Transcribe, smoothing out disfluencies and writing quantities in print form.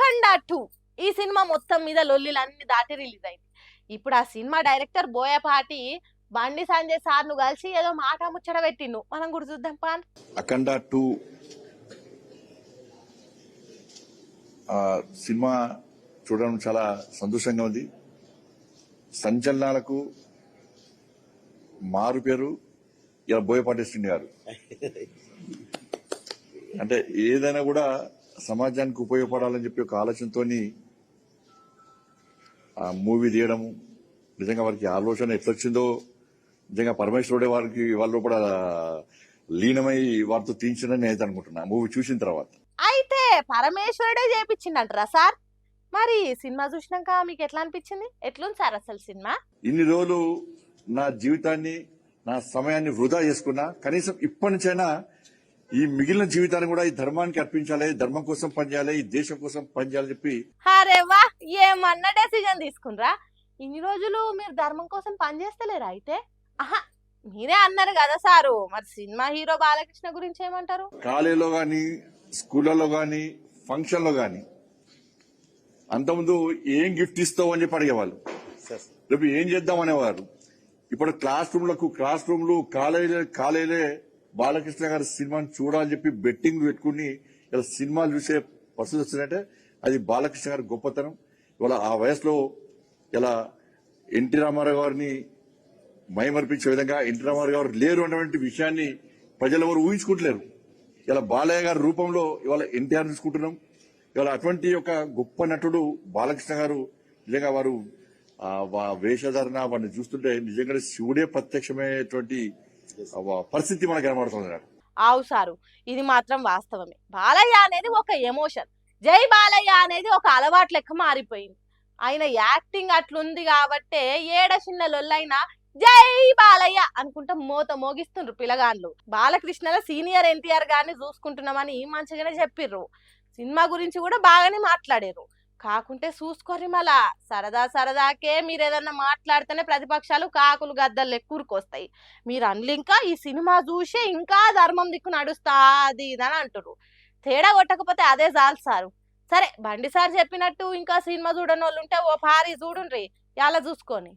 అఖండ 2 ఈ సినిమా మొత్తం మీద లొల్లిలన్నీ దాటి రిలీజ్ అయింది. ఇప్పుడు ఆ cinema director Boyapati Bandi Sanjay sir ను కలిసి ఏదో మాట ముచ్చట పెట్టిండు. మనం కూడా చూద్దాం పాన్. అఖండ 2 సినిమా చూడడం చాలా సంతోషంగా ఉంది. సంచలనాలకు మారు పేరు ఇలా బోయపాటి శ్రీని గారు. అంటే ఏదైనా కూడా సమాజానికి ఉపయోగపడాలని చెప్పి ఒక ఆలోచనతోని ఆ మూవీ తీయడం, నిజంగా వారికి ఆలోచన ఎట్లా వచ్చిందో, నిజంగా పరమేశ్వరుడే వారికి వాళ్ళు కూడా లీనమై వారితో తీయించడని నేను అనుకుంటున్నా మూవీ చూసిన తర్వాత. అయితే పరమేశ్వరుడే చేపించిండంటారా సార్? మరి సినిమా చూసినాక మీకు ఎట్లా అనిపించింది? ఎట్లుంది సార్ అసలు సినిమా? ఇన్ని రోజులు నా జీవితాన్ని, నా సమయాన్ని వృధా చేసుకున్నా, కనీసం ఇప్పటి నుంచైనా ఈ మిగిలిన జీవితాన్ని కూడా ఈ ధర్మానికి అర్పించాలి, ధర్మం కోసం పనిచేయాలి, ఈ దేశం కోసం పనిచేయాలని చెప్పి. అరే వా, ఏమన్నా డెసిజన్ తీసుకున్రా? ఇన్ని రోజులు మీరు ధర్మం కోసం పనిచేస్తలేరా అయితే? ఆహా, మీరే అన్నారు కదా సారు. మరి సినిమా హీరో బాలకృష్ణ గురించి ఏమంటారు? కాలేజీలో గాని, స్కూళ్ళలో గాని, ఫంక్షన్ లో గాని అంతకుముందు ఏం గిఫ్ట్ ఇస్తావు అని చెప్పి అడిగేవాళ్ళు. రేపు ఏం చేద్దాం అనేవారు. ఇప్పుడు క్లాస్ రూమ్లు కాలేజీలే బాలకృష్ణ గారి సినిమాని చూడాలని చెప్పి బెట్టింగ్ పెట్టుకుని ఇలా సినిమాలు చూసే పరిస్థితి వస్తుందంటే అది బాలకృష్ణ గారి గొప్పతనం. ఇవాళ ఆ వయసులో ఇలా ఎన్టీ రామారావు గారిని మైమర్పించే విధంగా ఎన్టీ రామారావు గారు లేరు అన్నటువంటి విషయాన్ని ప్రజలు ఎవరు ఊహించుకుంటలేరు. ఇలా బాలయ్య గారి రూపంలో ఇవాళ ఎన్టీఆర్ చూసుకుంటున్నాం. ఇవాళ అటువంటి ఒక గొప్ప నటుడు బాలకృష్ణ గారు. నిజంగా వారు వేషధారణ వారిని చూస్తుంటే నిజంగా శివుడే ప్రత్యక్షమైనటువంటి పరిస్థితి మనకు కనబడుతుంది. ఆవు సారు, ఇది మాత్రం వాస్తవమే. బాలయ్య అనేది ఒక ఎమోషన్, జై బాలయ్య అనేది ఒక అలవాటు లెక్క మారిపోయింది. ఆయన యాక్టింగ్ అట్లుంది కాబట్టే ఏడ చిన్న లొల్లైనా జై బాలయ్య అనుకుంటా మోగిస్తుండ్రు పిల్లగాన్లు. బాలకృష్ణలో సీనియర్ ఎన్టీఆర్ గారిని చూసుకుంటున్నామని మంచిగానే చెప్పిర్రు. సినిమా గురించి కూడా బాగానే మాట్లాడారు. కాకుంటే చూసుకోర్రి, మళ్ళా సరదాకే మీరు ఏదన్నా మాట్లాడితేనే ప్రతిపక్షాలు కాకులు గద్దలు కూరుకొస్తాయి. మీరు అందులో ఇంకా ఈ సినిమా చూసే ఇంకా ధర్మం దిక్కు నడుస్తా అది ఇదని అంటారు. తేడా కొట్టకపోతే అదే చాలు సారు. సరే, బండి సార్ చెప్పినట్టు ఇంకా సినిమా చూడని వాళ్ళు ఉంటే ఓ పారి చూడుండ్రి, ఎలా చూసుకొని.